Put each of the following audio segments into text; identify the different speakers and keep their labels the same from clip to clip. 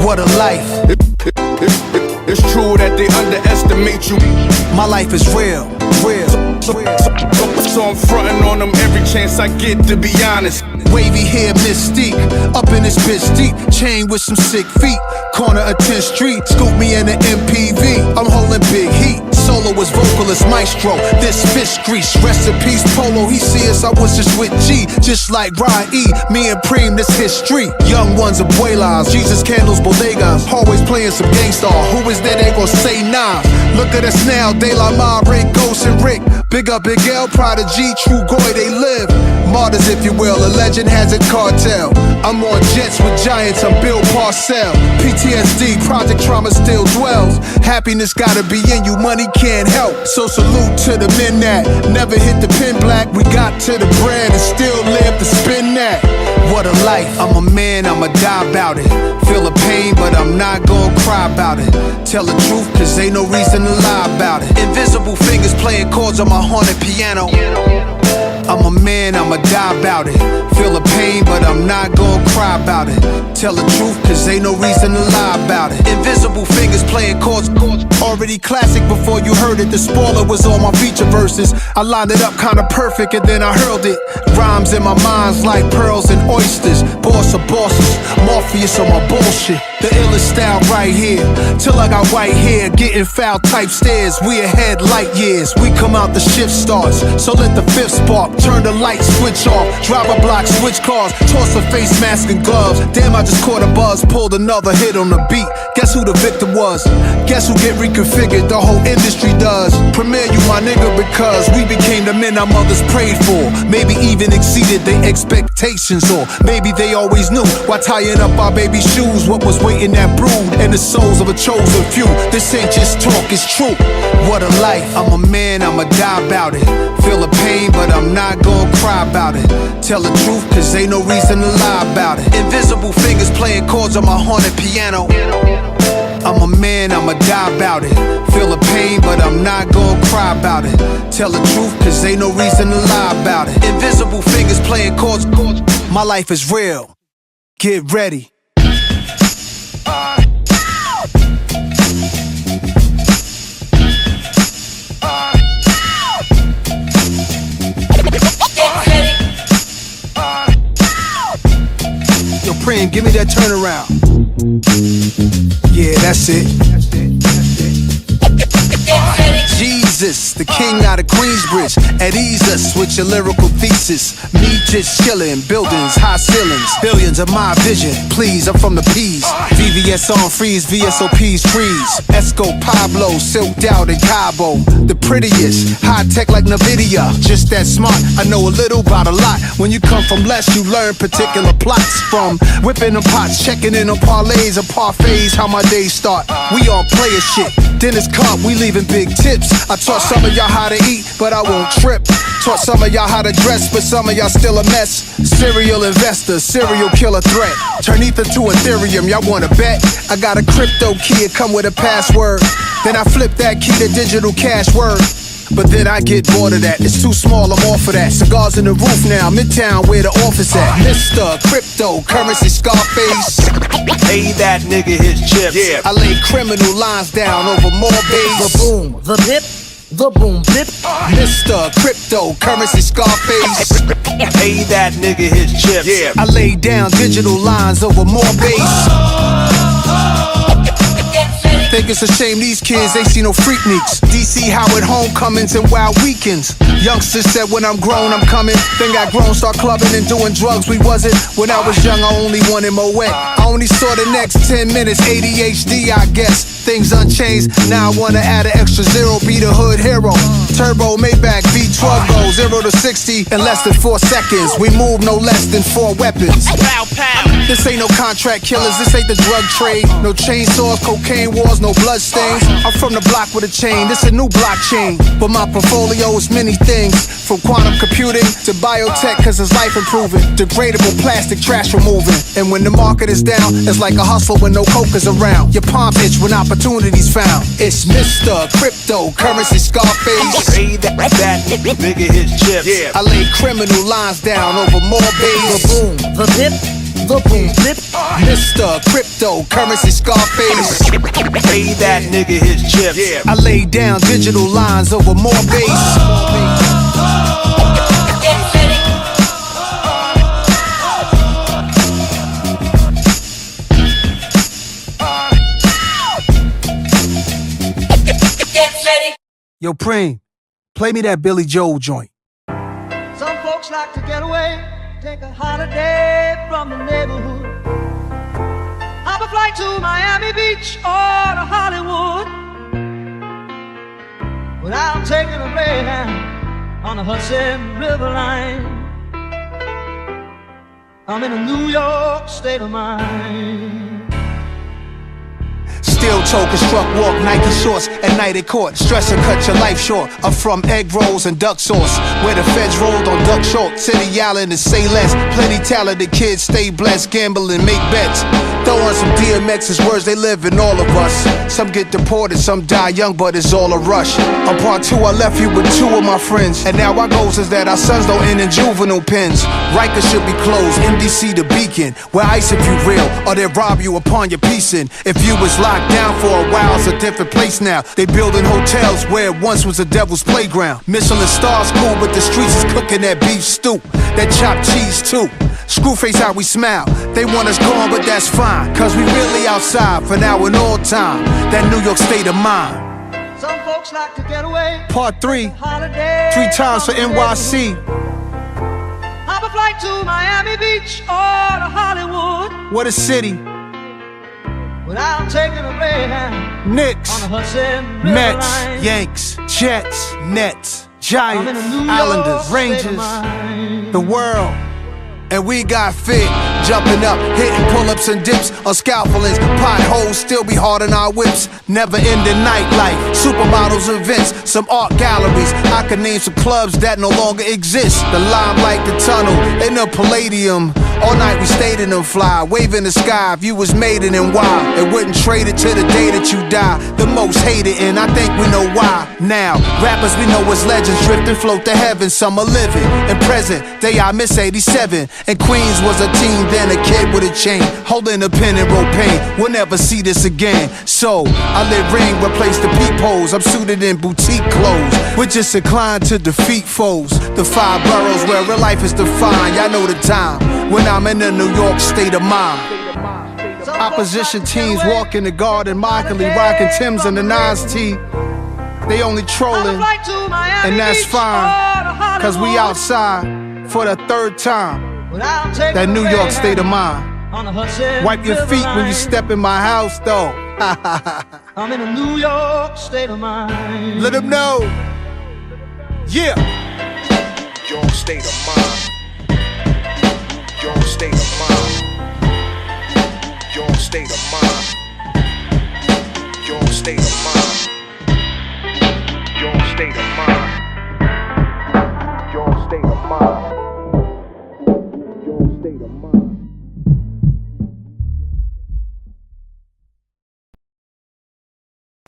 Speaker 1: What a life.
Speaker 2: It's true that they underestimate you.
Speaker 1: My life is real.
Speaker 2: So I'm frontin' on them every chance I get, to be honest.
Speaker 1: Wavy hair, mystique, up in this bitch deep, chain with some sick feet, corner of 10th Street, scoop me in an MPV, I'm holding big heat, soloist, vocalist, maestro, this fish grease, rest in peace, Polo, he see us, I was just with G, just like Ryan E, me and Preem, this history, young ones, abuelas, Jesus candles, bodegas, always playing some gangsta, who is there, they gon' say nah, look at us now, De La Mar, Rick, Ghost and Rick, big up Big L, Prodigy, True Goy, they live, martyrs if you will, a legend has a cartel. I'm on jets with giants, I'm Bill Parcell. PTSD, project trauma still dwells. Happiness gotta be in you, money can't help. So salute to the men that never hit the pin black. We got to the bread and still live to spin that. What a life, I'm a man, I'ma die about it. Feel the pain, but I'm not gonna cry about it. Tell the truth, cause ain't no reason to lie about it. Invisible fingers playing chords on my haunted piano. I'm a man, I'ma die about it. Feel the pain, but I'm not gonna cry about it. Tell the truth, cause ain't no reason to lie about it. Invisible fingers playing chords, already classic before you heard it. The spoiler was on my feature verses. I lined it up kinda perfect and then I hurled it. Rhymes in my mind's like pearls and oysters. Boss of bosses, Morpheus on my bullshit. The illest style right here, till I got white hair, getting foul type stares. We ahead light years, we come out the shift starts. So let the fifth spark, turn the light switch off. Drive a block, switch cars, toss a face mask and gloves. Damn, I just caught a buzz, pulled another hit on the beat. Guess who the victim was? Guess who get reconfigured? The whole industry does. Premier, you my nigga, because we became the men our mothers prayed for. Maybe even exceeded their expectations, or maybe they always knew. Why tying up our baby shoes? What was waiting that brood and the souls of a chosen few? This ain't just talk, it's true. What a life, I'm a man, I'ma die about it. Feel the pain, but I'm not gonna cry about it. Tell the truth, cause ain't no reason to lie about it. Invisible fingers playing chords on my haunted piano. I'm a man, I'ma die about it. Feel the pain, but I'm not gonna cry about it. Tell the truth, cause ain't no reason to lie about it. Invisible fingers playing chords. My life is real. Get ready. Yo, Preem, give me that turnaround. Yeah, that's it. Jesus, the king out of Queensbridge, at ease us with your lyrical thesis. Me just chillin', buildings, high ceilings, billions of my vision. Please, I'm from the P's. VVS on freeze, VSOP's freeze. Esco Pablo, silked out in Cabo. The prettiest, high tech like NVIDIA. Just that smart, I know a little about a lot. When you come from less, you learn particular plots. From whipping them pots, checking in on parlays or parfaits, how my days start. We all player shit. Dinner's caught, we leaving big tips. I taught some of y'all how to eat, but I won't trip. Taught some of y'all how to dress, but some of y'all still a mess. Serial investor, serial killer threat. Turn ether to Ethereum, y'all wanna bet? I got a crypto key, it come with a password. Then I flip that key to digital cash word. But then I get bored of that, it's too small, I'm off of that. Cigars in the roof now, Midtown where the office at. Mr. Cryptocurrency Scarface.
Speaker 3: Pay that nigga his chips.
Speaker 2: Yeah.
Speaker 1: I lay criminal lines down over more bass.
Speaker 4: The boom, the bip, the boom bip.
Speaker 1: Mr. Cryptocurrency Scarface.
Speaker 3: Pay that nigga his chips.
Speaker 2: Yeah.
Speaker 1: I lay down digital lines over more bass. Think it's a shame these kids ain't see no Freakniks. DC Howard homecomings and wild weekends. Youngsters said when I'm grown I'm coming. Then got grown, start clubbing and doing drugs. We wasn't. When I was young I only wanted Moet. I only saw the next 10 minutes. ADHD I guess. Things unchanged. Now I wanna add an extra zero. Be the hood hero. Turbo Maybach V12 go 0 to 60 in less than 4 seconds. We move no less than 4 weapons.
Speaker 3: Pow, pow.
Speaker 1: This ain't no contract killers, this ain't the drug trade. No chainsaws, cocaine wars, no blood stains. I'm from the block with a chain, this a new blockchain. But my portfolio is many things. From quantum computing to biotech, cause it's life improving. Degradable plastic trash removing. And when the market is down, it's like a hustle when no coke is around. Your palm itch when opportunity's found. It's Mr. Cryptocurrency Scarface.
Speaker 3: Pay that nigga his chips.
Speaker 2: Yeah.
Speaker 1: I lay criminal lines down over more bass.
Speaker 4: The boom, the bip, the boom bip.
Speaker 1: Mr. Cryptocurrency Scarface.
Speaker 3: Pay that nigga his chips.
Speaker 1: I lay down digital lines over more bass. Yo, Preem, play me that Billy Joel joint.
Speaker 5: Some folks like to get away, take a holiday from the neighborhood. Hop a flight to Miami Beach or to Hollywood. But I'm taking a Greyhound on the Hudson River line. I'm in a New York state of mind.
Speaker 1: Steel toe, construct walk, Nike shorts, at night at court. Stress and cut your life short. I'm from egg rolls and duck sauce, where the feds rolled on duck short. City Island and say less. Plenty talented kids, stay blessed, gamble and make bets. Throw on some DMX's words, they live in all of us. Some get deported, some die young, but it's all a rush. On part 2, I left you with 2 of my friends, and now our goals is that our sons don't end in juvenile pens. Rikers should be closed, MDC the beacon, where ice if you real, or they rob you upon your piecing. If you was locked down for a while, it's a different place now. They building hotels where it once was a devil's playground. Michelin stars cool, but the streets is cooking that beef stew, that chopped cheese too. Screwface how we smile. They want us gone, but that's fine, cause we really outside for now and all time. That New York state of mind.
Speaker 5: Some folks like to get away.
Speaker 1: Part 3,
Speaker 5: Holiday
Speaker 1: 3 times for NYC.
Speaker 5: Hop a flight to Miami Beach or to Hollywood.
Speaker 1: What a city.
Speaker 5: But I'm taking a Greyhound
Speaker 1: Knicks,
Speaker 5: on the Hudson River
Speaker 1: Mets,
Speaker 5: line.
Speaker 1: Yanks, Jets, Nets,
Speaker 5: I'm in a
Speaker 1: Giants,
Speaker 5: New York
Speaker 1: Islanders,
Speaker 5: state of
Speaker 1: Rangers,
Speaker 5: mind.
Speaker 1: the world. And we got fit, jumping up, hitting pull-ups and dips on scaffoldings. Potholes still be hard on our whips. Never ending nightlife, supermodels events, some art galleries. I could name some clubs that no longer exist. The Limelight, the Tunnel, and the Palladium. All night we stayed in them fly, wave in the sky. If you was made it and why, and wouldn't trade it to the day that you die. The most hated, and I think we know why. Now, rappers we know as legends, drift and float to heaven. Some are living and present. They I miss 87. And Queens was a teen, then a kid with a chain, holding a pen and wrote pain. We'll never see this again. So I let ring replace the peepholes. I'm suited in boutique clothes. We're just inclined to defeat foes. The 5 boroughs where real life is defined. Y'all know the time when I'm in the New York state of mind. Opposition teams walk in the garden, mockingly rocking Timbs and the Nas T. They only trolling, and that's fine, cause we outside for the 3rd time. That New York state of mind. Wipe your feet when you step in my house, though.
Speaker 5: I'm in a New York state of mind.
Speaker 1: Let them know. Yeah.
Speaker 3: New York state of mind. New York state of mind. New York state of mind. New York state of mind. New York state of mind. New York state of mind.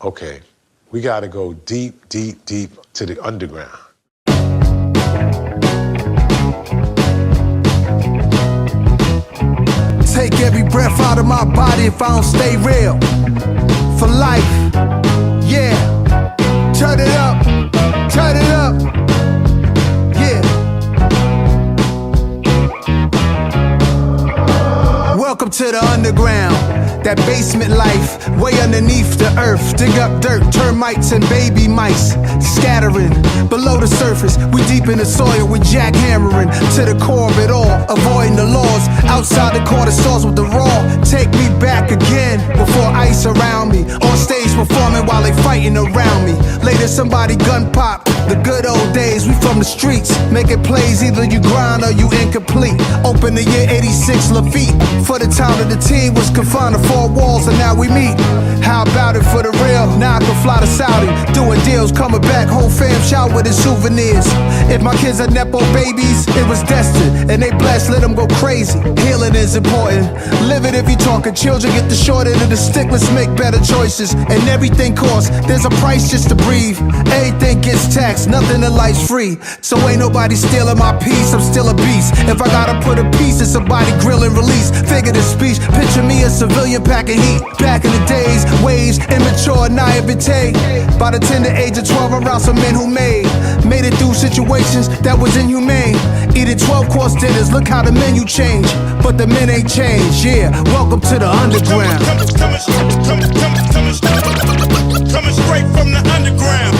Speaker 6: Okay, we gotta go deep, deep, deep to the underground.
Speaker 1: Take every breath out of my body if I don't stay real. For life, yeah. Turn it up, turn it up, yeah. Welcome to the underground. That basement life, way underneath the earth. Dig up dirt, termites and baby mice, scattering below the surface. We deep in the soil, we jackhammering to the core of it all, avoiding the laws. Outside the corner stores with the raw. Take me back again, before ice around me. On stage performing while they fighting around me. Later somebody gun pop, the good old days. We from the streets, making plays, either you grind or you incomplete. Open the year 86, Lafitte. For the time that the team was confined to 4 walls, and now we meet. How about it for the real? Now I can fly to Saudi, doing deals, coming back, whole fam shout with his souvenirs. If my kids are Nepo babies, it was destined, and they blessed, let them go crazy. Healing is important. Live it if you talking children, get the short end of the stick, let's make better choices. And everything costs, there's a price just to breathe. Everything gets taxed, nothing in life's free. So ain't nobody stealing my peace, I'm still a beast. If I gotta put a piece in somebody, grill and release. Figure the speech, picture me a civilian packing heat. Back in the days, waves, immature, naivete. By the tender age of 12, around some men who made it through situations that was inhumane. Eating 12-course dinners, look how the menu changed. But the men ain't changed, yeah. Welcome to the underground.
Speaker 7: Coming straight from the underground. Coming straight from the underground.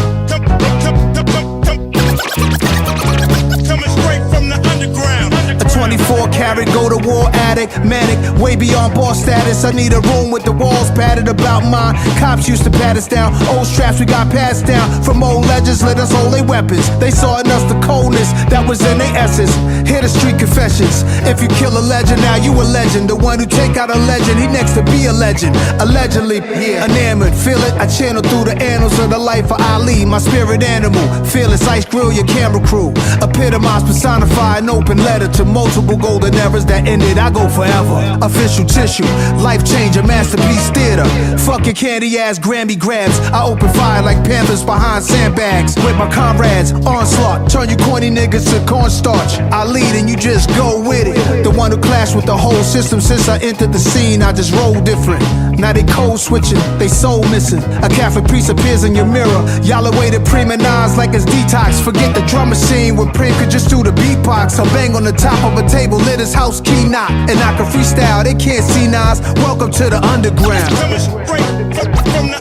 Speaker 1: A 24-karat go-to-war addict, manic, way beyond boss status. I need a room with the walls padded about mine. Cops used to pat us down. Old straps we got passed down from old legends. Let us hold their weapons. They saw in us the coldness that was in their essence. Hear the street confessions. If you kill a legend, now you a legend. The one who take out a legend, he next to be a legend. Allegedly, yeah, enamored, feel it. I channel through the annals of the life of Ali, my spirit animal. Fearless, ice grill your camera crew. Epitomize, personify an open letter to multiple golden eras that ended. I go forever. Official tissue, life changer, masterpiece theater. Fuck your candy ass Grammy grabs. I open fire like panthers behind sandbags. With my comrades, onslaught. Turn you corny niggas to cornstarch. I lead and you just go with it. The one who clashed with the whole system since I entered the scene. I just roll different. Now they code switching, they soul missing. A Catholic priest appears in your mirror. Y'all awaited prima Nas like it's detox. Forget the drum machine when Prim could just do the beatbox. I bang on the top of a table, lit his house key knock. And I can freestyle, they can't see Nas. Welcome to the underground.
Speaker 7: Coming straight from the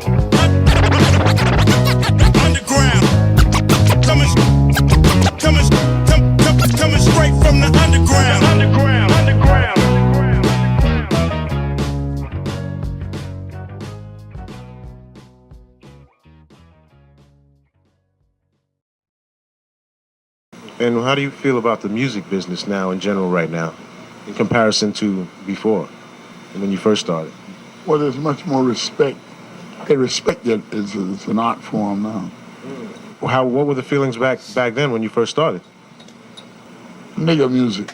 Speaker 7: underground. Coming straight from the underground.
Speaker 8: And how do you feel about the music business now in general right now, in comparison to before, when you first started?
Speaker 9: Well, there's much more respect. They respect it as an art form now.
Speaker 8: What were the feelings back then when you first started?
Speaker 9: Nigga music.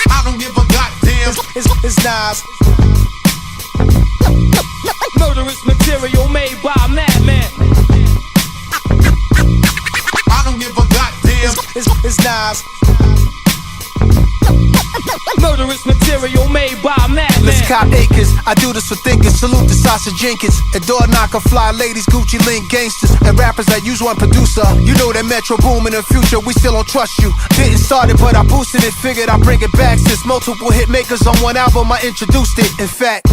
Speaker 1: I don't give a goddamn. It's Nas.
Speaker 10: Murderous material made by a madman.
Speaker 1: I don't give a goddamn. It's Nas.
Speaker 10: Murderous material made by a madman.
Speaker 1: Let's cop acres. I do this for thinkers. Salute to Sasha Jenkins. And door knocker, fly ladies, Gucci link gangsters, and rappers that use one producer. You know that Metro boom in the future. We still don't trust you. Didn't start it, but I boosted it. Figured I'd bring it back. Since multiple hit makers on one album, I introduced it. In fact,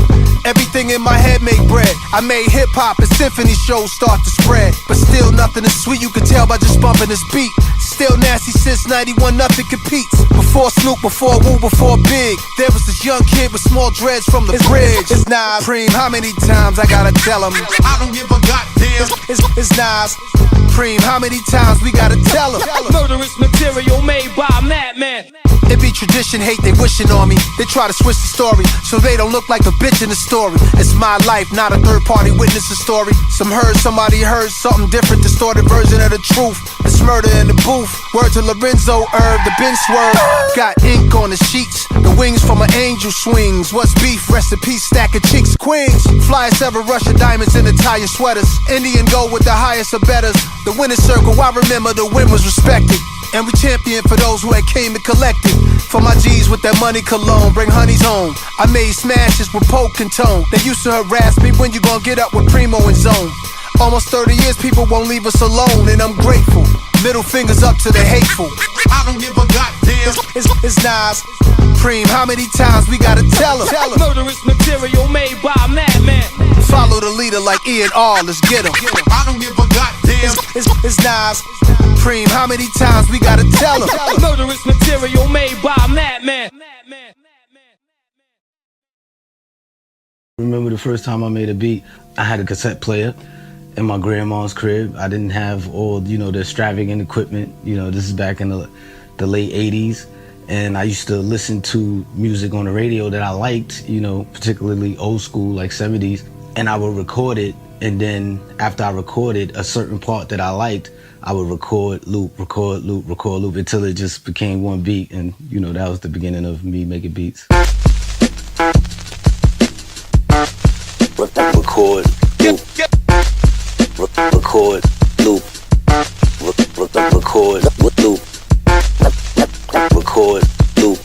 Speaker 1: everything in my head made bread. I made hip hop and symphony shows start to spread. But still nothing is sweet, you can tell by just bumping this beat. Still nasty since 91, nothing competes. Before Snoop, before Wu, before Big, there was this young kid with small dreads from the bridge. It's Nas. Preem, how many times I gotta tell him? I don't give a goddamn. It's Nas. Preem, how many times we gotta tell him?
Speaker 10: Murderous material made by a madman.
Speaker 1: It be tradition, hate, they wishing on me. They try to switch the story so they don't look like a bitch in the story. It's my life, not a third party witness's story. Somebody heard something different, distorted version of the truth. It's murder in the booth. Word to Lorenzo, Herb, the Ben swerve. Got ink on the sheets, the wings from an angel swings. What's beef? Recipe stack of chicks, queens. Flyest ever, Russia diamonds in Italian sweaters. Indian gold with the highest of betters. The winner's circle, I remember the win was respected. And we champion for those who had came and collected. For my G's with that money cologne, bring honeys home. I made smashes with poke and tone. They used to harass me, when you gon' get up with Primo and Zone. Almost 30 years, people won't leave us alone, and I'm grateful. Middle fingers up to the hateful. I don't give a goddamn. It's Nas. Preem, how many times we gotta tell him?
Speaker 10: Murderous material made by a madman.
Speaker 1: Follow the leader like E&R, let's get him. I don't give a goddamn. It's Nas. Preem, how many times we gotta tell him?
Speaker 10: Murderous material made by a madman.
Speaker 11: Remember the first time I made a beat, I had a cassette player in my grandma's crib. I didn't have all, the extravagant equipment. This is back in the late 80s. And I used to listen to music on the radio that I liked, particularly old school, like 70s. And I would record it. And then after I recorded a certain part that I liked, I would record loop until it just became one beat. And, that was the beginning of me making beats. record, loop, record, loop, record, loop, record, loop, record, loop,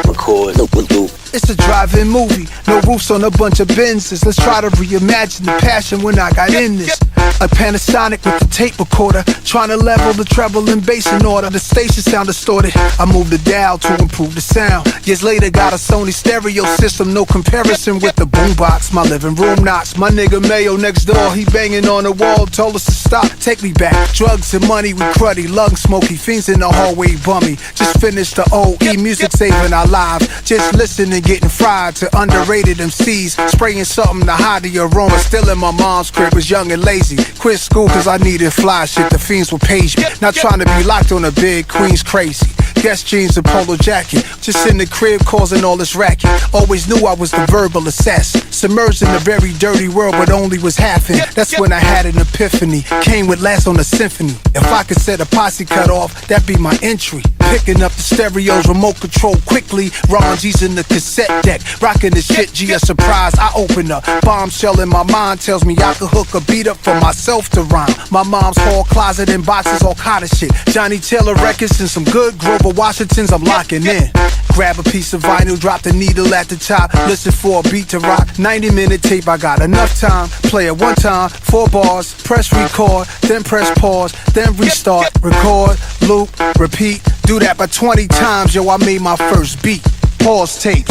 Speaker 11: record, loop.
Speaker 1: It's a drive-in movie, no roofs on a bunch of Benzes. Let's try to reimagine the passion when I got in this. A Panasonic with the tape recorder, trying to level the treble and bass in order. The station sound distorted, I moved the dial to improve the sound. Years later got a Sony stereo system, no comparison with the boombox. My living room knocks, my nigga Mayo next door, he banging on the wall, told us to stop. Take me back, drugs and money, we cruddy, lung smoky, fiends in the hallway bummy. Just finished the OE, music saving our lives. Just listening, getting fried to underrated MCs, spraying something to hide the aroma. Still in my mom's crib, was young and lazy. Quit school cause I needed fly shit, the fiends would page me. Not trying to be locked on a bed, Queen's crazy. Guess jeans and polo jacket, just in the crib causing all this racket. Always knew I was the verbal assassin, submerged in a very dirty world but only was half in. That's when I had an epiphany, came with last on the symphony. If I could set a posse cut off, that'd be my entry. Picking up the stereos, remote control quickly. Ron G's in the cassette deck, rocking the shit, G a surprise. I open up, bombshell in my mind tells me I could hook a beat up for myself to rhyme. My mom's hall closet and boxes, all kind of shit. Johnny Taylor records and some good Grover Washingtons I'm locking in. Grab a piece of vinyl, drop the needle at the top, listen for a beat to rock. 90-minute tape, I got enough time. Play it one time, 4 bars, press record, then press pause, then restart. Record, loop, repeat, do that by 20 times, yo, I made my first beat. Pause tapes.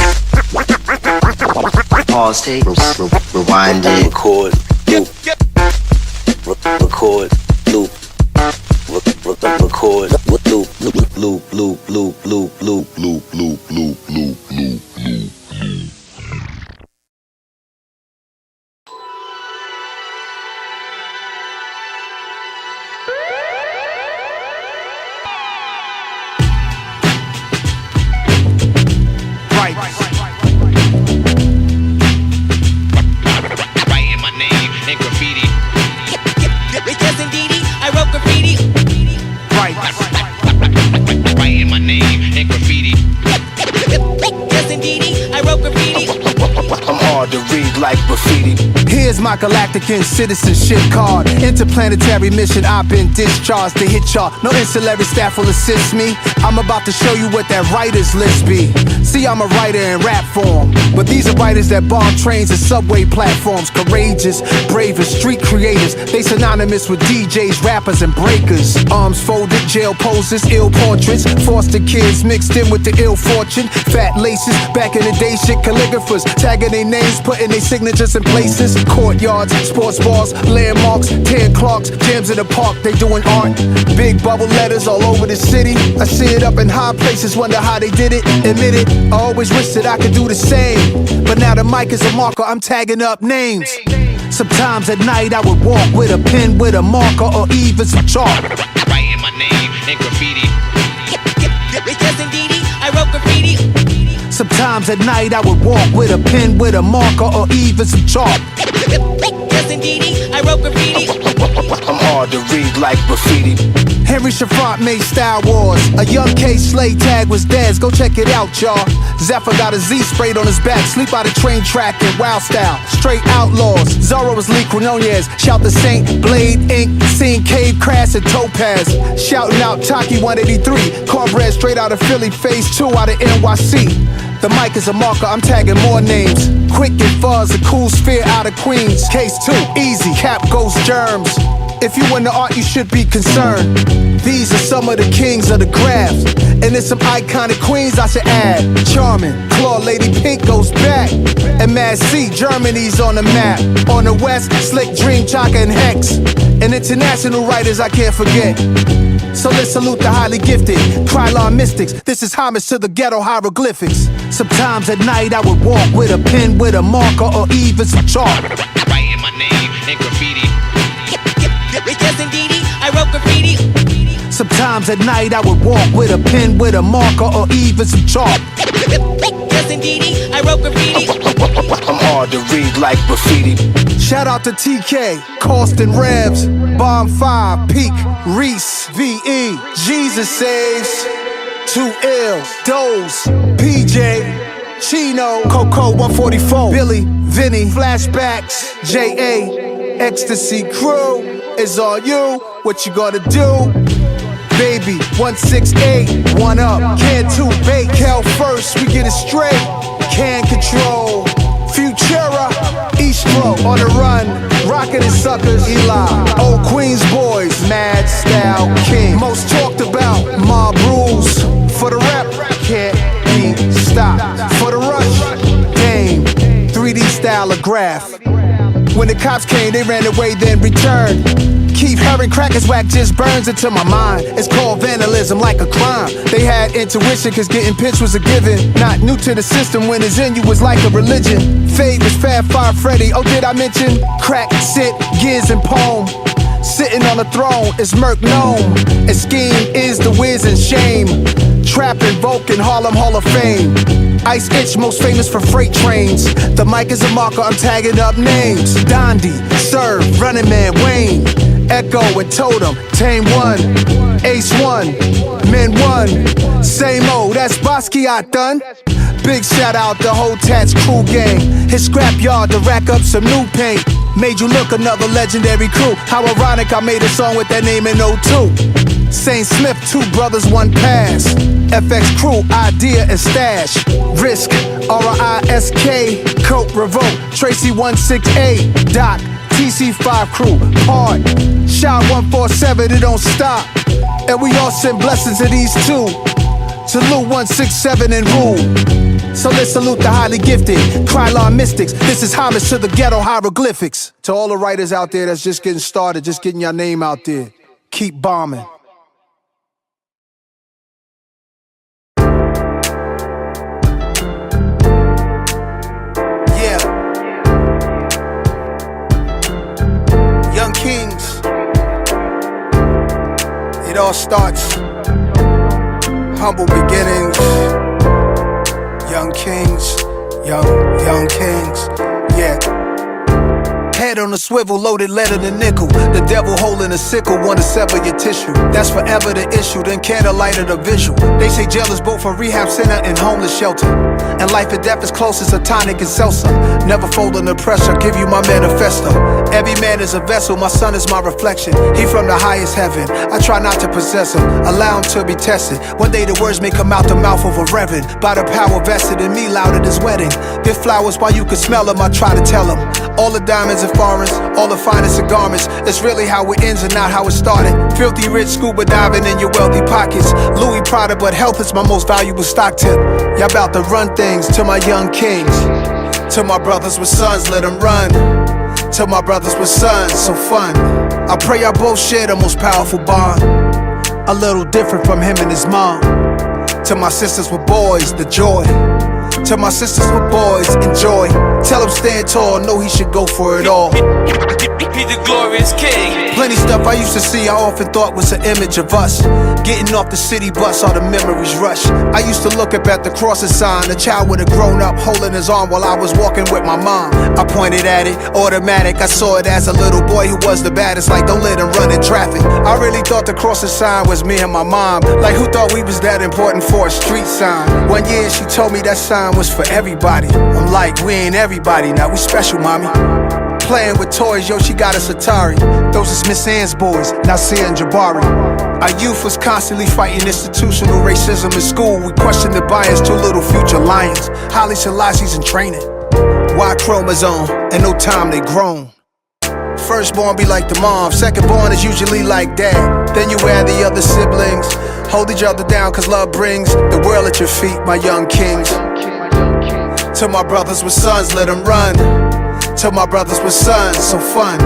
Speaker 11: Pause tape, rewind it, record, loop, record, loop, record, loop, loop, loop, loop, loop, loop, loop, loop, loop, loop, loop, loop.
Speaker 10: Writing my name in graffiti. Yes, indeed, I wrote graffiti. Writing my name in graffiti. Yes, indeed, I wrote graffiti.
Speaker 1: I'm hard to read like graffiti. Here's my galactic and citizenship card. Interplanetary mission, I've been discharged to hit y'all. No ancillary staff will assist me. I'm about to show you what that writer's list be. See, I'm a writer in rap form, but these are writers that bomb trains and subway platforms. Courageous, brave and street creators. They synonymous with DJs, rappers and breakers. Arms folded, jail poses, ill portraits. Foster kids mixed in with the ill fortune. Fat laces, back in the day shit, calligraphers tagging their names, putting their signatures in places. Courtyards, sports bars, landmarks, 10 clocks, jams in the park, they doing art. Big bubble letters all over the city. I see it up in high places, wonder how they did it. Admit it, I always wish that I could do the same. But now the mic is a marker, I'm tagging up names. Sometimes at night I would walk with a pen, with a marker, or even some chalk.
Speaker 10: Writing my name in graffiti. Yes, indeed, I wrote graffiti.
Speaker 1: Sometimes at night I would walk with a pen, with a marker, or even some chalk.
Speaker 10: Yes, indeed, I wrote graffiti.
Speaker 1: I'm hard to read like graffiti. Henry Shafront made Star Wars. A young K Slade tag was Dez. Go check it out, y'all. Zephyr got a Z sprayed on his back. Sleep out a train track in wild style. Straight outlaws. Zorro was Lee Quinonez. Shout the Saint, Blade, Ink, Seen Cave, Crass, and Topaz. Shouting out Taki 183. Cornbread straight out of Philly. Phase 2 out of NYC. The mic is a marker, I'm tagging more names. Quick and Fuzz, a cool sphere out of Queens. Case 2, easy, Cap Ghost Germs. If you in the art, you should be concerned. These are some of the kings of the craft. And there's some iconic queens I should add. Charming, Claw, Lady Pink goes back. And Mad C, Germany's on the map. On the west, Slick Dream, Chaka and Hex. And international writers I can't forget. So let's salute the highly gifted Krylon mystics. This is homage to the ghetto hieroglyphics. Sometimes at night I would walk with a pen, with a marker, or even some chalk.
Speaker 10: Writing my name in graffiti. Yes, indeed, I wrote graffiti.
Speaker 1: Sometimes at night I would walk with a pen, with a marker, or even some chalk.
Speaker 10: Yes, indeed, I wrote graffiti.
Speaker 1: I'm hard to read like graffiti. Shout out to TK, Costin Rebs, Bomb 5, Peak, Reese, VE, Jesus Saves. Too Ill, Doze, PJ, Chino, Coco 144, Billy, Vinny, Flashbacks, J.A., Ecstasy Crew, is all you, what you gonna do? Baby, 168, one up, can two bait, Cal first, we get it straight, can control, Futura, East Row, on the run, rockin' and suckers, Eli, old Queens boys, mad style king, most talked about, mob rules, for the rap, can't be stopped, for the rush, Dame, 3D stylograph, when the cops came, they ran away, then returned. Keep hearing crackers whack just burns into my mind. It's called vandalism, like a crime. They had intuition, cause getting pitched was a given. Not new to the system, when it's in you was like a religion. Fade was Fab Five Freddy, oh did I mention? Crack, sit, Giz and Poem. Sitting on the throne is Merc Gnome. And Scheme is the whiz and shame. Trap invoking Harlem Hall of Fame. Ice Itch, most famous for freight trains. The mic is a marker, I'm tagging up names. Dondi, Serve, Running Man, Wayne. Echo and Totem, Tame One, Ace One, Men One. Same old, that's Basquiat done. Big shout out the whole Tats crew gang. Hit scrapyard to rack up some new paint. Made you look another legendary crew. How ironic I made a song with that name in 02. Saint Smith, 2 brothers, 1 pass. FX crew, idea and stash. Risk, R-I-S-K, Cope, Revolt, Tracy 168, Doc, TC5 crew, Hard, Shot 147, it don't stop. And we all send blessings to these two. Salute 167 and rule. So let's salute the highly gifted Krylon mystics. This is homage to the ghetto hieroglyphics. To all the writers out there that's just getting started, just getting your name out there, keep bombing. Yeah. Young Kings. It all starts. Humble beginnings, young kings, young kings, yeah. Head on a swivel, loaded lead in a nickel. The devil holding a sickle, wanna sever your tissue. That's forever the issue, then candlelight of the visual. They say jail is both a rehab center and homeless shelter. And life and death is close as a tonic and seltzer. Never fold under pressure, give you my manifesto. Every man is a vessel, my son is my reflection. He from the highest heaven, I try not to possess him. Allow him to be tested. One day the words may come out the mouth of a reverend. By the power vested in me, loud at his wedding. Give flowers while you can smell them, I try to tell him. All the diamonds and foreigns, all the finest of garments. It's really how it ends and not how it started. Filthy rich scuba diving in your wealthy pockets. Louis Prada, but health is my most valuable stock tip. Y'all about to run things to my young kings. To my brothers with sons, let them run. To my brothers with sons, so fun. I pray y'all both share the most powerful bond. A little different from him and his mom. To my sisters with boys, the joy. To my sisters with boys, enjoy. Tell him stand tall, know he should go for it all.
Speaker 10: Be the glorious king.
Speaker 1: Plenty stuff I used to see I often thought was an image of us. Getting off the city bus, all the memories rush. I used to look up at the crosses sign. A child would have grown up holding his arm while I was walking with my mom. I pointed at it, automatic. I saw it as a little boy who was the baddest. Like don't let him run in traffic. I really thought the crosses sign was me and my mom. Like who thought we was that important for a street sign? One year she told me that sign was for everybody. I'm like, we ain't everybody now, we special, mommy. Playing with toys, yo, she got us Atari. Those is Miss Ann's boys, Nasir and Jabari. Our youth was constantly fighting institutional racism in school. We questioned the bias, 2 little future lions. Haile Selassie's in training. Y chromosome, and no time they grown. Firstborn be like the mom, secondborn is usually like dad. Then you add the other siblings. Hold each other down cause love brings the world at your feet, my young kings. To my brothers with sons, let them run. To my brothers with sons, so fun.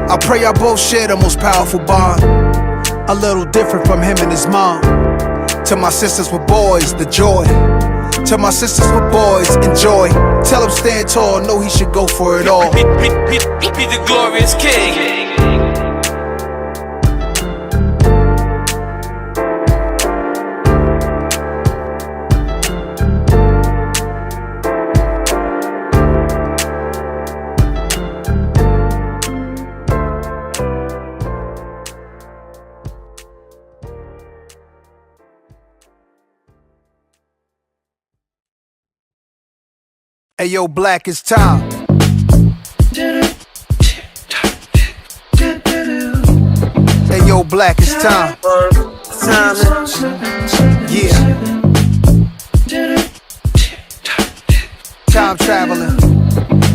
Speaker 1: I pray y'all both share the most powerful bond. A little different from him and his mom. To my sisters with boys, the joy. To my sisters with boys, enjoy. Tell him stand tall, know he should go for it all.
Speaker 10: Be the glorious king.
Speaker 1: Hey yo, Black, it's time. Hey yo, Black, it's time. Time, yeah. Time traveling.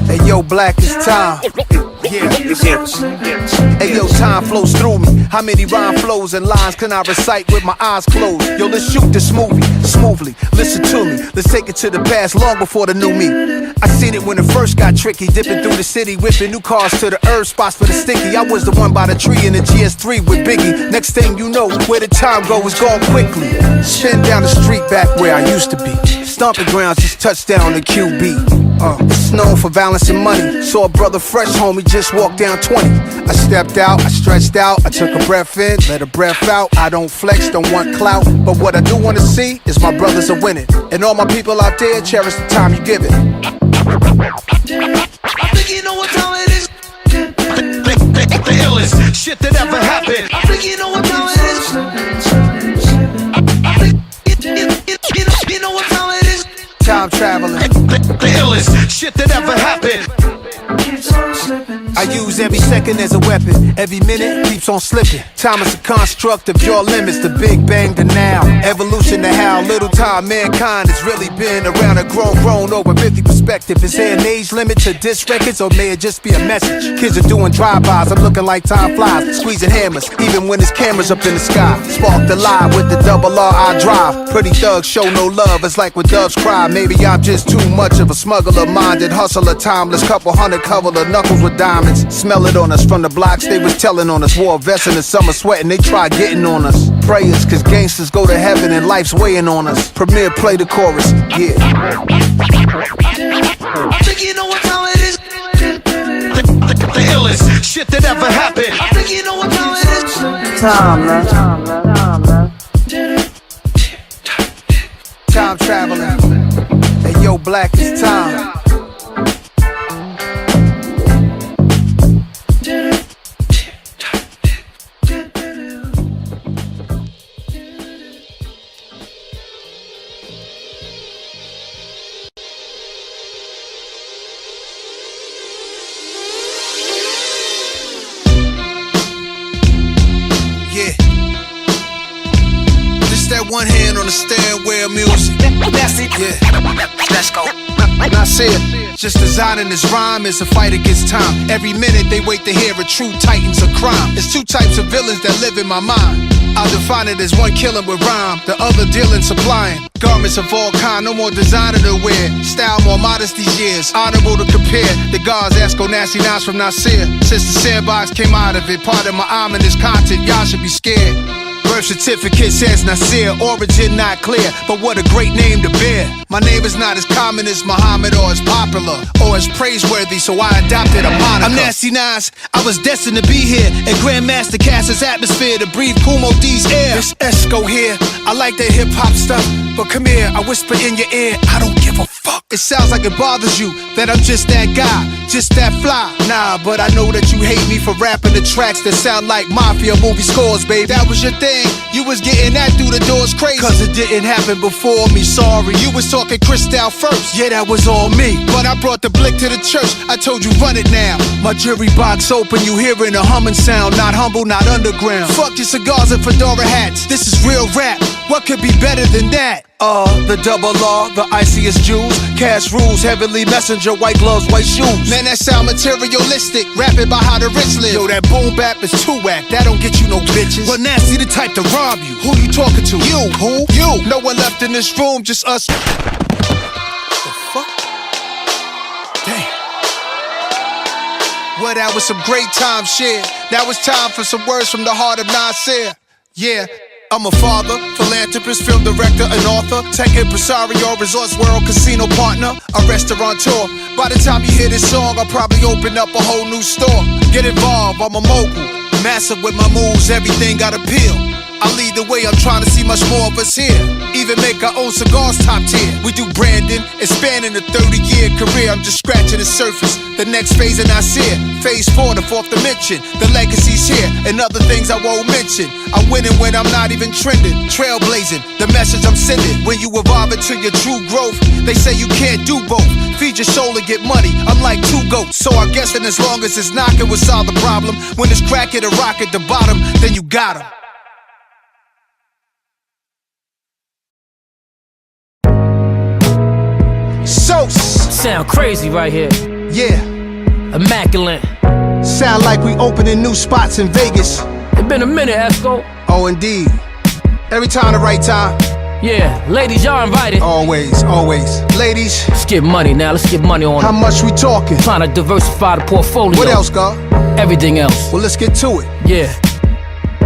Speaker 1: Hey yo, Black, it's time. Yeah. Hey yo, time flows through me. How many rhyme flows and lines can I recite with my eyes closed? Yo, let's shoot this movie smoothly. Listen to me. Let's take it to the past, long before the new me. I seen it when it first got tricky, dipping through the city, whipping new cars to the herb spots for the sticky. I was the one by the tree in the GS3 with Biggie. Next thing you know, where the time go is gone quickly. Spin down the street back where I used to be. Stomping grounds, just touchdown to QB. It's known for violence and money. Saw a brother fresh, homie, just walked down 20. I stepped out, I stretched out, I took a breath in, let a breath out. I don't flex, don't want clout, but what I do want to see is my brothers are winning. And all my people out there, cherish the time you give it. I think you know what time it is. The illest shit that ever happened. I think you know what time it is. I think you know what time it is. Time traveling. The illest shit that ever happened. I use every second as a weapon. Every minute keeps on slipping. Time is a construct of your limits. The Big Bang to now. Evolution to how little time mankind has really been around and grown over 50 perspective. Is there an age limit to disc records, or may it just be a message? Kids are doing drive-bys, I'm looking like time flies, squeezing hammers, even when there's cameras up in the sky. Sparked alive with the double R I drive. Pretty thugs show no love, it's like when doves cry. Maybe I'm just too much of a smuggler, minded hustler, timeless. Couple hundred cover the knuckles with diamonds. Smell it on us from the blocks, they was telling on us. Wore a vest in the summer sweating, they tried getting on us. Prayers, cause gangsters go to heaven and life's weighing on us. Premier, play the chorus, yeah. I think you know what time it is. The illest shit that ever happened. I think you know what time it is. Time, man. Time traveling. Hey yo, Black, it's time. That one hand on the stairway of music. Yeah. Let's go. Nasir, just designing this rhyme is a fight against time. Every minute they wait to hear a true titans of crime. It's two types of villains that live in my mind. I'll define it as one killing with rhyme, the other dealing supplying garments of all kind, no more designer to wear. Style more modest these years, honorable to compare. The gods ask go nasty Nas from Nasir. Since the sandbox came out of it, part of my ominous content, y'all should be scared. Birth certificate says Nasir, origin not clear, but what a great name to bear. My name is not as common as Muhammad or as popular or as praiseworthy, so I adopted a moniker. I'm Nasty Nas, I was destined to be here at Grandmaster Cass's atmosphere to breathe Kumo D's air. This Esco here, I like that hip-hop stuff, but come here, I whisper in your ear, I don't give a fuck. It sounds like it bothers you that I'm just that guy, just that fly. Nah, but I know that you hate me for rapping the tracks that sound like mafia movie scores, babe. That was your thing, you was getting that through the doors crazy, cause it didn't happen before me, sorry. You was talking Cristal first, yeah, that was all me, but I brought the blick to the church, I told you run it now. My jury box open, you hearing a humming sound, not humble, not underground. Fuck your cigars and fedora hats, this is real rap, what could be better than that? The double R, the iciest jewels, cash rules, heavenly messenger, white gloves, white shoes. Man, that sound materialistic, rapping about how the rich live. Yo, that boom-bap is too whack, that don't get you no bitches. But Nasty the type to rob you, who you talking to? You, who? You. No one left in this room, just us. The fuck? Damn. Well, that was some great time shared. Now it's time for some words from the heart of Nasir. Yeah. I'm a father, philanthropist, film director, and author, tech impresario, resorts world, casino partner, a restaurateur. By the time you hear this song, I'll probably open up a whole new store. Get involved, I'm a mogul, massive with my moves, everything got appeal. I lead the way, I'm trying to see much more of us here. Even make our own cigars top tier. We do branding, expanding a 30-year career. I'm just scratching the surface. The next phase and I see it. Phase 4, the fourth dimension. The legacy's here, and other things I won't mention. I'm winning when I'm not even trending. Trailblazing, the message I'm sending. When you evolve into your true growth, they say you can't do both. Feed your soul and get money. I'm like two goats, so I'm guessing as long as it's knocking, we'll solve the problem. When it's cracking a rock at the bottom, then you got 'em.
Speaker 12: Sound crazy right here.
Speaker 1: Yeah.
Speaker 12: Immaculate.
Speaker 1: Sound like we opening new spots in Vegas.
Speaker 12: It's been a minute, Esco.
Speaker 1: Oh, indeed. Every time the right time.
Speaker 12: Yeah, ladies, y'all invited.
Speaker 1: Always, always. Ladies.
Speaker 12: Let's get money now. Let's get money on
Speaker 1: How
Speaker 12: it.
Speaker 1: much we talking?
Speaker 12: Trying to diversify the portfolio.
Speaker 1: What else, God?
Speaker 12: Everything else.
Speaker 1: Well, let's get to it.
Speaker 12: Yeah.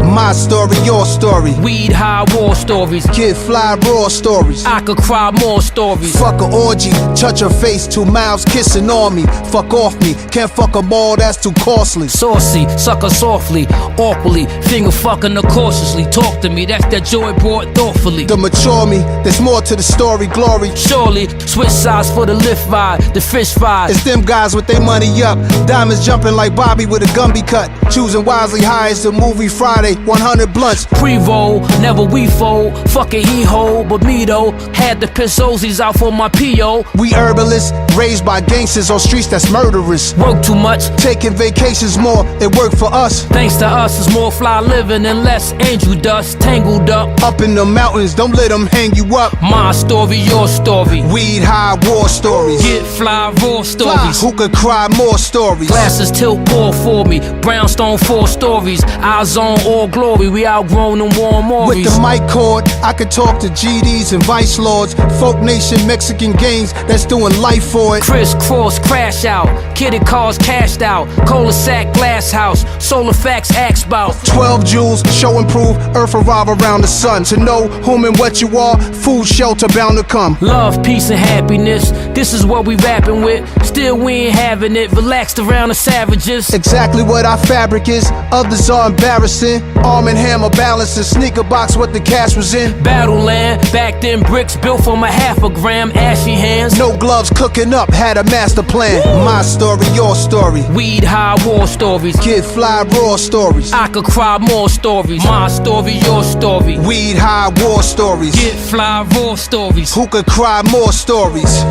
Speaker 1: My story, your story.
Speaker 12: Weed, high, war stories.
Speaker 1: Kid fly, raw stories.
Speaker 12: I could cry more stories.
Speaker 1: Fuck a orgy, touch her face, 2 mouths kissing on me. Fuck off me, can't fuck 'em all, that's too costly.
Speaker 12: Saucy, suck her softly, awkwardly, finger fucking her cautiously. Talk to me, that's that joy brought thoughtfully.
Speaker 1: To mature me, there's more to the story, glory.
Speaker 12: Surely, switch sides for the lift ride, the fish fry.
Speaker 1: It's them guys with their money up, diamonds jumping like Bobby with a Gumby cut. Choosing wisely high as the movie Friday, 100 blunts.
Speaker 12: Pre-roll, never we fold, fuck it he hold, but me though, had the piss Ozies out for my P.O.
Speaker 1: We herbalists, raised by gangsters on streets that's murderous.
Speaker 12: Work too much,
Speaker 1: taking vacations more, it work for us.
Speaker 12: Thanks to us, it's more fly living and less angel dust, tangled up.
Speaker 1: Up in the mountains, don't let them hang you up.
Speaker 12: My story, your story.
Speaker 1: Weed, high, war stories.
Speaker 12: Get fly, raw stories.
Speaker 1: Who could cry more stories?
Speaker 12: Glasses tilt, pour for me. Brownstone, 4 stories. Eyes on all glory. We outgrown them warm Mauries.
Speaker 1: With the mic cord, I could talk to GDs and Vice Lords. Folk Nation, Mexican gangs that's doing life for it.
Speaker 12: Crisscross, crash out. Kidded cars cashed out. Cul-de-sac, glass house. Solar facts, axe bout.
Speaker 1: 12 jewels, show and prove. Earth revolve around the sun. To know whom and what you are, food, shelter bound to come.
Speaker 12: Love, peace, and happiness. This is what we rapping with. Still we ain't having it. Relaxed around the savages.
Speaker 1: Exactly what our fabric is. Others are embarrassing. Arm and hammer balancing. Sneaker box what the cash was in.
Speaker 12: Battleland. Back then bricks built from a half a gram. Ashy hands.
Speaker 1: No gloves cooking up. Had a master plan.
Speaker 12: Woo.
Speaker 1: My story, your story.
Speaker 12: Weed, high, war stories.
Speaker 1: Kid fly, raw stories.
Speaker 12: I could cry more stories. My story, your story.
Speaker 1: Weed, high, war stories.
Speaker 12: Get fly, raw stories.
Speaker 1: Who could cry more stories?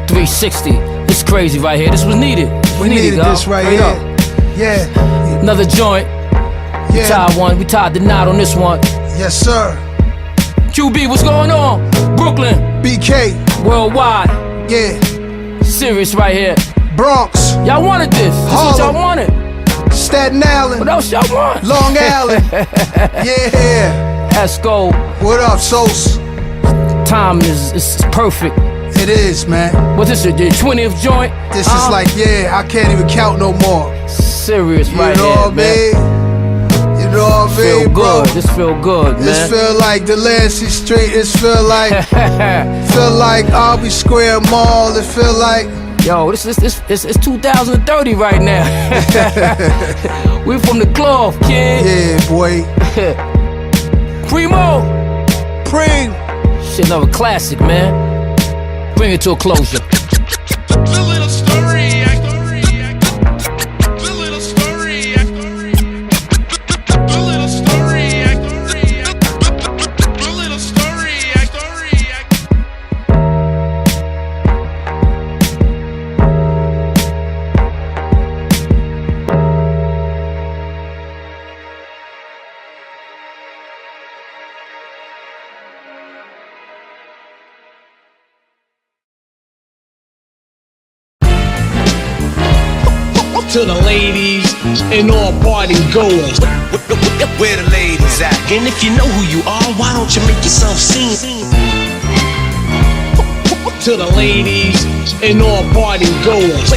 Speaker 12: 360. It's crazy right here. This was needed.
Speaker 1: We needed this right here.
Speaker 12: Up.
Speaker 1: Yeah.
Speaker 12: Another joint. We tied one. We tied the knot on this one.
Speaker 1: Yes, sir.
Speaker 12: QB, what's going on? Brooklyn.
Speaker 1: BK.
Speaker 12: Worldwide.
Speaker 1: Yeah.
Speaker 12: Serious right here.
Speaker 1: Bronx.
Speaker 12: Y'all wanted this. This is what y'all wanted.
Speaker 1: Staten Island.
Speaker 12: What else y'all want?
Speaker 1: Long Island. Yeah.
Speaker 12: Esco.
Speaker 1: What up, Sos?
Speaker 12: Time is perfect.
Speaker 1: It is, man.
Speaker 12: What's this, the 20th joint?
Speaker 1: This is like, I can't even count no more.
Speaker 12: Serious right
Speaker 1: here,
Speaker 12: man.
Speaker 1: You know what I mean,
Speaker 12: feel
Speaker 1: bro?
Speaker 12: Good. This feel good, man.
Speaker 1: This feel like Delancey Street. It feel like Albee Square Mall. It feel like
Speaker 12: yo, it's 2030 right now. We from the cloth, kid.
Speaker 1: Yeah, boy.
Speaker 12: Primo.
Speaker 1: Preem.
Speaker 12: Shit, another classic, man. Bring it to a closure.
Speaker 13: To the ladies and all party goers.
Speaker 10: Where the ladies at? And if you know who you are, why don't you make yourself seen?
Speaker 13: To the ladies and all party goers.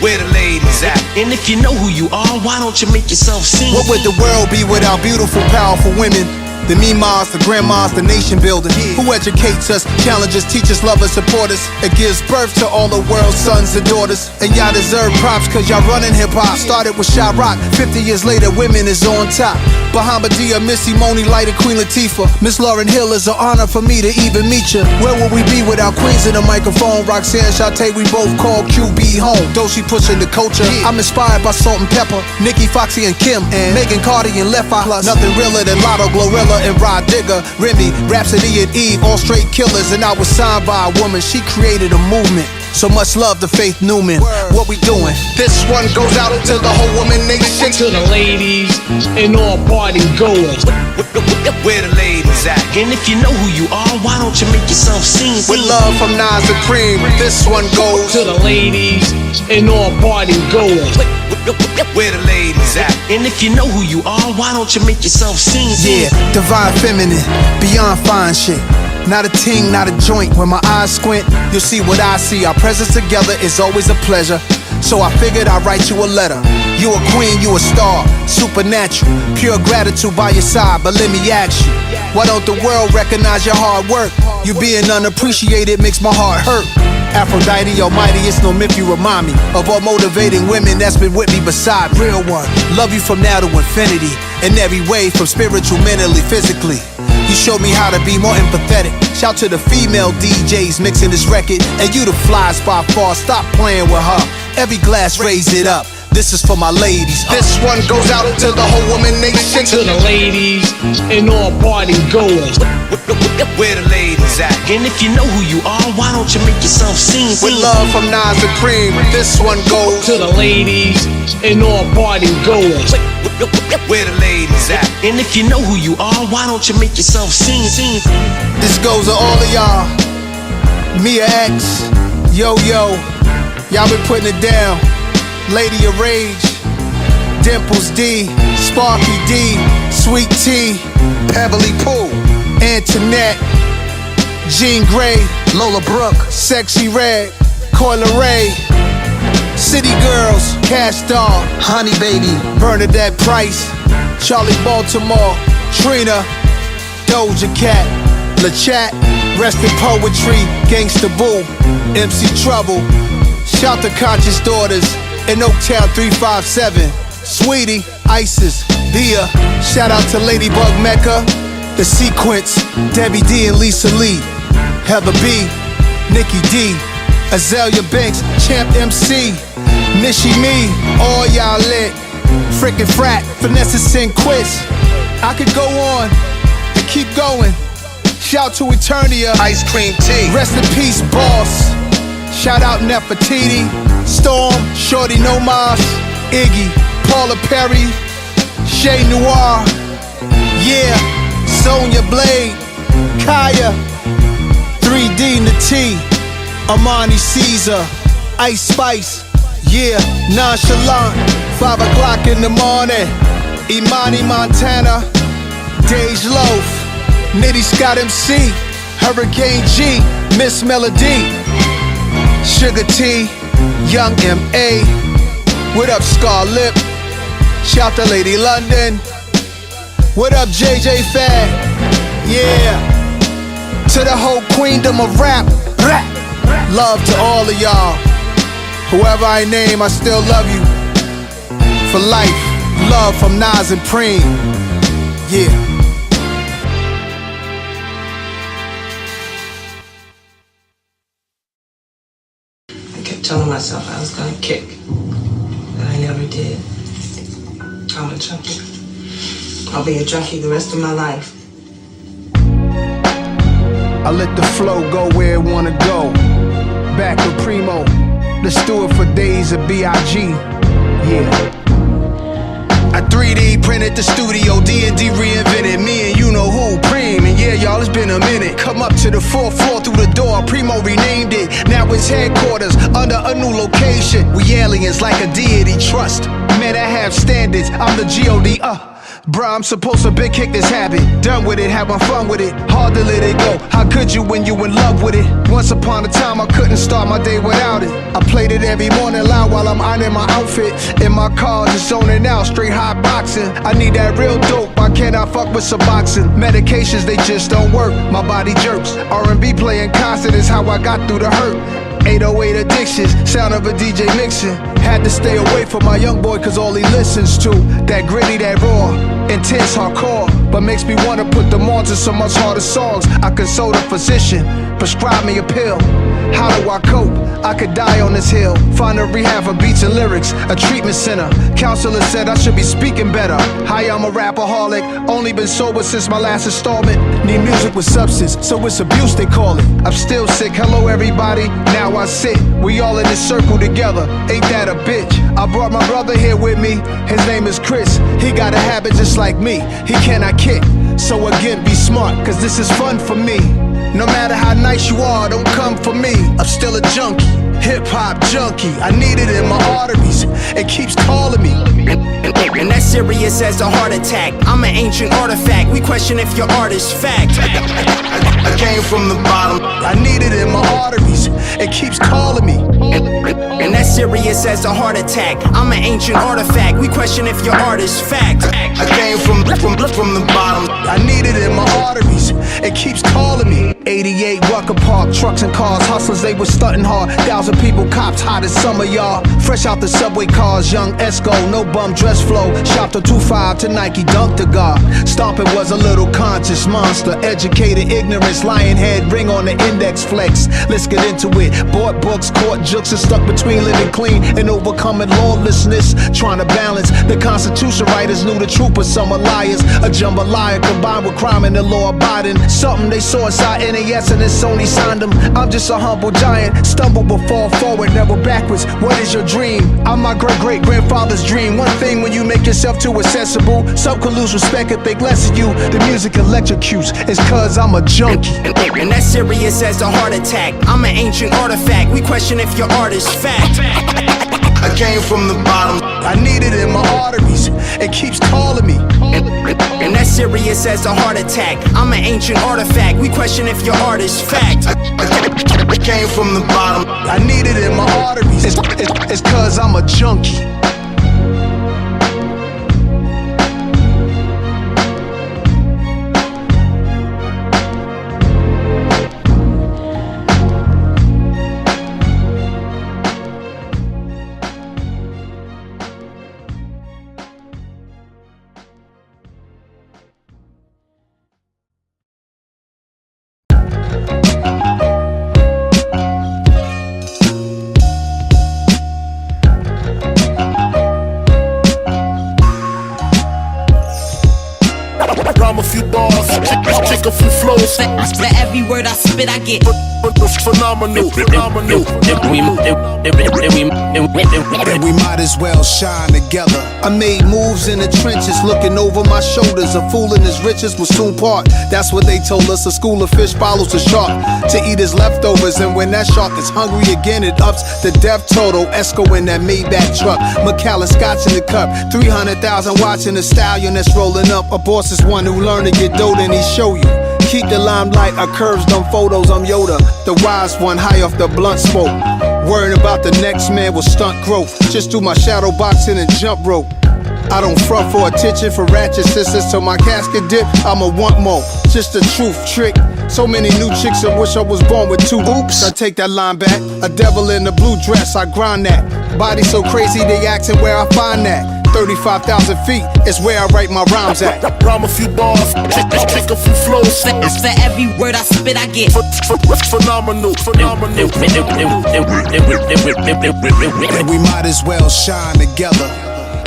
Speaker 10: Where the ladies at? And if you know who you are, why don't you make yourself seen?
Speaker 1: What would the world be without beautiful, powerful women? The mimas, the grandmas, the nation builder. Who educates us, challenges, teaches, love us, support us. It gives birth to all the world's sons and daughters. And y'all deserve props cause y'all running hip hop. Started with Shy Rock, 50 years later women is on top. Bahamadia, Missy Moni, Light and Queen Latifah. Miss Lauryn Hill is an honor for me to even meet you. Where would we be without Queens in the microphone? Roxanne Shantae, we both call QB home. Though she pushing the culture, I'm inspired by Salt and Pepper, Nikki, Foxy and Kim, and Megan Cardi and Left Eye. Plus, nothing realer than Lotto, Glorilla and Rod Digger, Remy, Rhapsody and Eve, all straight killers. And I was signed by a woman, she created a movement. So much love to Faith Newman. What we doing? This one goes out to the whole woman nation.
Speaker 13: To the ladies and all party goers.
Speaker 10: Where the ladies at? And if you know who you are, why don't you make yourself seen?
Speaker 1: With love from Nas and Premier, this one goes
Speaker 13: to the ladies and all party goers.
Speaker 10: Where the ladies at? And if you know who you are, why don't you make yourself seen?
Speaker 1: Yeah, divine feminine, beyond fine shit. Not a ting, not a joint. When my eyes squint, you'll see what I see. Our presence together is always a pleasure. So I figured I'd write you a letter. You a queen, you a star, supernatural. Pure gratitude by your side, but let me ask you, why don't the world recognize your hard work? You being unappreciated makes my heart hurt. Aphrodite almighty, it's no myth, you remind me of all motivating women that's been with me beside real one. Love you from now to infinity, in every way, from spiritual, mentally, physically. You showed me how to be more empathetic. Shout to the female DJs mixing this record, and you the flies by far, stop playing with her. Every glass raise it up, this is for my ladies. This one goes out to the whole woman nation.
Speaker 13: To the ladies and all party goers.
Speaker 10: Where the ladies at? And if you know who you are, why don't you make yourself seen?
Speaker 1: With love from Nas and Premier, this one goes
Speaker 13: to the ladies and all party goers.
Speaker 10: Where the ladies at? And if you know who you are, why don't you make yourself seen?
Speaker 1: This goes to all of y'all. Mia X, Yo Yo, y'all been putting it down. Lady of Rage, Dimples D, Sparky D, Sweet T, Beverly Pooh, Antoinette, Jean Grey, Lola Brooke, Sexy Red, Coyle Ray, City Girls, Cash Doll, Honey Baby, Bernadette Price, Charlie Baltimore, Trina, Doja Cat, LaChat, Rest in Poetry, Gangsta Boo, MC Trouble, Shout to Conscious Daughters in Oaktown 357, Sweetie, Isis, Bia, shout out to Ladybug Mecca, The Sequence, Debbie D and Lisa Lee, Heather B, Nikki D, Azalea Banks, Champ MC, Nishi Me, all y'all lit, Frickin' Frat, Vanessa Sin Quiz. I could go on and keep going. Shout to Eternia, Ice Cream Tea, rest in peace, Boss. Shout out Nefertiti, Storm, Shorty No Mas, Iggy, Paula Perry, Shay Noir, yeah, Sonya Blade, Kaya, 3D Nati, Amani Caesar, Ice Spice, yeah, Nonchalant, 5 o'clock in the morning, Imani Montana, Dej Loaf, Nitty Scott MC, Hurricane G, Miss Melody, Sugar T, Young M.A. What up, Scar Lip? Shout to Lady London. What up, JJ Fad? Yeah. To the whole queendom of rap. Love to all of y'all. Whoever I name, I still love you. For life. Love from Nas and Premier. Yeah.
Speaker 14: Telling myself I was gonna kick, but I never did. I'm a junkie. I'll be a junkie the rest of my life.
Speaker 1: I let the flow go where it wanna go. Back with Primo, let's do it for days of B.I.G. Yeah. I 3D printed the studio, D&D reinvented me and you know who, Preem. And yeah, y'all, it's been a minute. Come up to the 4th floor through the door, Primo renamed it. Now it's headquarters under a new location. We aliens like a deity trust. Man, I have standards, I'm the G.O.D. Bruh, I'm supposed to big kick this habit. Done with it, having fun with it. Hard to let it go. How could you when you in love with it? Once upon a time, I couldn't start my day without it. I played it every morning loud while I'm ironing my outfit. In my car, just zoning out, straight hot boxing. I need that real dope, I cannot fuck with Suboxone. Medications, they just don't work. My body jerks. R&B playing constant is how I got through the hurt. 808 addictions, sound of a DJ mixing. Had to stay away from my young boy cause all he listens to, that gritty, that raw. Intense hardcore, but makes me wanna put them on to some much harder songs. I consult a physician, prescribe me a pill. How do I cope? I could die on this hill. Find a rehab for beats and lyrics, a treatment center. Counselor said I should be speaking better. Hi, I'm a rapaholic, only been sober since my last installment. Need music with substance, so it's abuse they call it. I'm still sick, hello everybody, now I sit. We all in this circle together, ain't that a bitch? I brought my brother here with me, his name is Chris. He got a habit just like me, he cannot kick. So again, be smart, cause this is fun for me. No matter how nice you are, don't come for me. I'm still a junkie, hip-hop junkie. I need it in my arteries, it keeps calling me.
Speaker 15: And that's serious as a heart attack. I'm an ancient artifact, we question if your art is fact.
Speaker 1: I came from the bottom, I need it in my arteries, it keeps calling me.
Speaker 15: And that's serious as a heart attack. I'm an ancient artifact, we question if your art is fact.
Speaker 1: I came from the bottom, I need it in my arteries, it keeps calling me. 88 Rucker Park, trucks and cars, hustlers, they was stunting hard. 1,000 people, cops, hot as summer, y'all. Fresh out the subway cars, young Esco, no bum dress flow. Shopped a 2.5 to Nike, dunked the guard. Stomping was a little conscious monster. Educated ignorance, lion head, ring on the index flex. Let's get into it. Bought books, caught jokes, and stuck between living clean and overcoming lawlessness. Trying to balance, the Constitution writers knew the truth, but some are liars. A jambalaya combined with crime and the law abiding. Something they saw inside NAS and then Sony signed them. I'm just a humble giant, stumble but fall forward, never backwards. What is your dream? I'm my great-great-grandfather's dream. One thing when you make yourself too accessible, some can lose respect and think less of you. The music electrocutes, it's cause I'm a junkie.
Speaker 15: And that's serious as a heart attack. I'm an ancient artifact, we question if your art is fact.
Speaker 1: I came from the bottom, I need it in my arteries, it keeps calling me.
Speaker 15: And that's serious as a heart attack. I'm an ancient artifact, we question if your art is fact.
Speaker 1: I came from the bottom, I need it in my arteries, it's cause I'm a junkie.
Speaker 16: Rhyme a few bars, kick a few flows.
Speaker 15: For every word I spit, I get
Speaker 16: phenomenal.
Speaker 1: And we might as well shine together. I made moves in the trenches, looking over my shoulders. A fool and his riches will soon part. That's what they told us. A school of fish follows a shark to eat his leftovers. And when that shark is hungry again, it ups the death total. Esco in that Maybach truck, Macallan Scotch in the cup. 300,000 watching the stallion that's rolling up. A boss is one who learn to get dough, then he show you. Keep the limelight, I curves them photos, I'm Yoda. The wise one, high off the blunt smoke. Worrying about the next man will stunt growth. Just do my shadow boxing and jump rope. I don't front for attention for ratchet sisters. Till my casket dip, I'ma want more. Just a truth trick. So many new chicks that wish I was born with two oops. I take that line back. A devil in a blue dress, I grind that. Body so crazy, they asking where I find that. 35,000 feet is where I write my rhymes at.
Speaker 16: Rhyme a few bars, kick a few flows.
Speaker 15: For every word I spit, I get
Speaker 16: phenomenal.
Speaker 1: And we might as well shine together.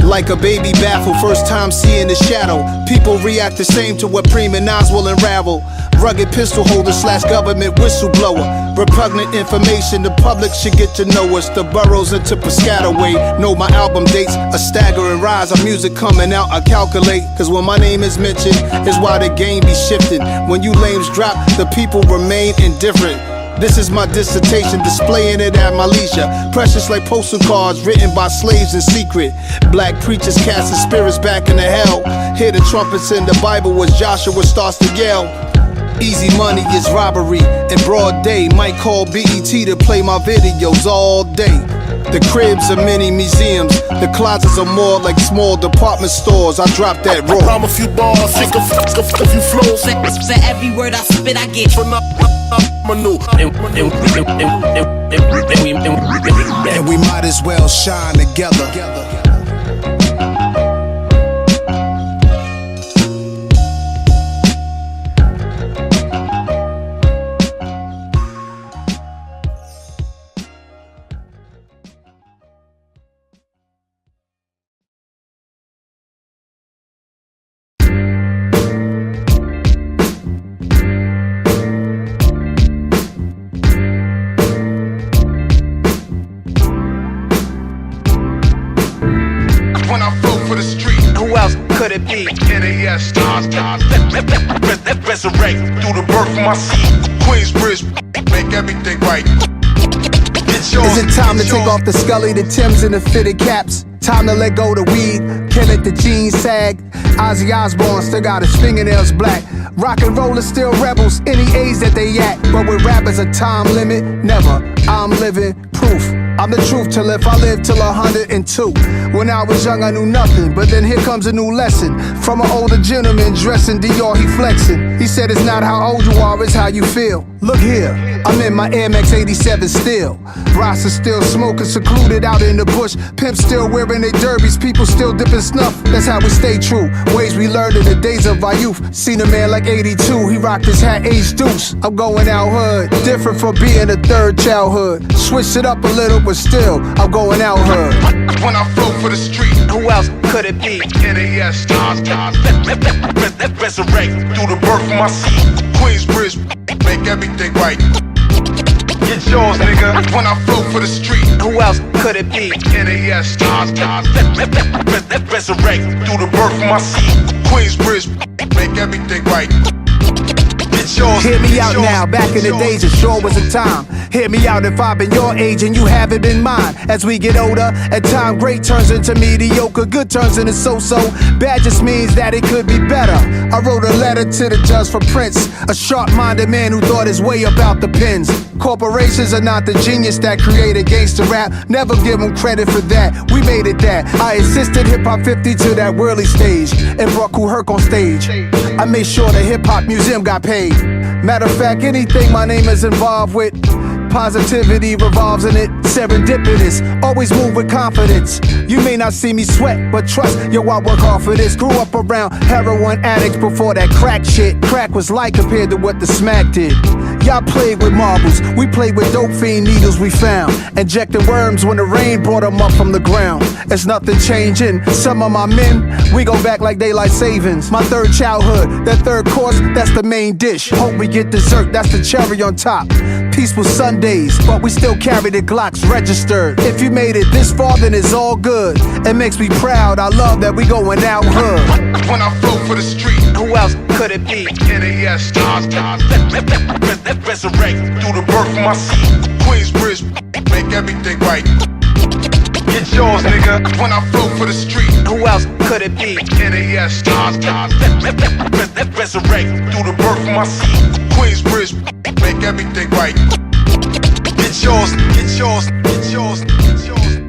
Speaker 1: Like a baby baffled, first time seeing the shadow. People react the same to what Prima Nas will unravel. Rugged pistol holder / government whistleblower. Repugnant information, the public should get to know us. The boroughs into Piscataway. Know my album dates, a staggering rise of music coming out, I calculate. Cause when my name is mentioned, is why the game be shifting. When you lames drop, the people remain indifferent. This is my dissertation, displaying it at my leisure. Precious like postal cards written by slaves in secret. Black preachers casting spirits back into hell. Hear the trumpets in the Bible as Joshua starts to yell. Easy money is robbery in broad day. Might call BET to play my videos all day. The cribs are mini museums. The closets are more like small department stores. I drop that raw.
Speaker 16: Rhyme a few bars, kick a few flows.
Speaker 15: For every word I spit, I get
Speaker 1: and we might as well shine together.
Speaker 3: NAS.
Speaker 2: Resurrect through the birth of my seed.
Speaker 3: Queensbridge, make everything right.
Speaker 1: Is it time to take off the Scully, the Timbs, and the fitted caps? Time to let go the weed, kill it, the jeans sag. Ozzy Osbourne still got his fingernails black. Rock and rollers still rebels, any age that they at. But with rappers a time limit, never. I'm living proof. I'm the truth till if I live till 102. When I was young I knew nothing, but then here comes a new lesson. From an older gentleman dressed in Dior, he flexing. He said it's not how old you are, it's how you feel. Look here, I'm in my Air Max 87 still. Rasta still smoking, secluded out in the bush. Pimps still wearing their derbies, people still dipping snuff. That's how we stay true, ways we learned in the days of our youth. Seen a man like 82, he rocked his hat age deuce. I'm going out hood, different from being a third childhood. Switched it up a little, but still, I'm going out hood.
Speaker 3: When I flow for the street,
Speaker 15: Who else could it be?
Speaker 3: NAS.
Speaker 2: Resurrect through the birth of my seed.
Speaker 3: Queensbridge, make everything right.
Speaker 2: Get yours, nigga.
Speaker 3: When I flow for the street,
Speaker 15: Who else could it be?
Speaker 3: NAS.
Speaker 2: Resurrect through the birth of my seed.
Speaker 3: Queensbridge, make everything right.
Speaker 1: Hear me out now, back in the days it sure was a time. Hear me out if I've been your age and you haven't been mine. As we get older, at time great turns into mediocre, good turns into so-so. Bad just means that it could be better. I wrote a letter to the judge for Prince, a sharp-minded man who thought his way about the pens. Corporations are not the genius that created gangster rap. Never give them credit for that, we made it that. I assisted hip-hop 50 to that worldly stage and brought Kool Herc on stage. I made sure the hip-hop museum got paid. Matter of fact, anything my name is involved with, positivity revolves in it. Serendipitous, always move with confidence. You may not see me sweat, but trust, yo, I work hard for this. Grew up around heroin addicts before that crack shit. Crack was light compared to what the smack did. Y'all played with marbles, we played with dope fiend needles we found. Injecting worms when the rain brought them up from the ground. It's nothing changing, some of my men, we go back like daylight savings. My third childhood, that third course, that's the main dish. Hope we get dessert, that's the cherry on top. Peaceful Sundays, but we still carry the Glocks registered. If you made it this far, then it's all good. It makes me proud, I love that we going out hood.
Speaker 3: When I flow for the street,
Speaker 15: Who else could it be?
Speaker 3: NAS.
Speaker 2: Resurrect through the birth of my seed.
Speaker 3: Queensbridge, make everything right.
Speaker 2: Get yours, nigga.
Speaker 3: When I flow for the street,
Speaker 15: Who else could it be?
Speaker 3: NAS.
Speaker 2: Resurrect through the birth of my seed.
Speaker 3: Queensbridge, make everything right.
Speaker 2: Get yours, get yours, get yours, get yours.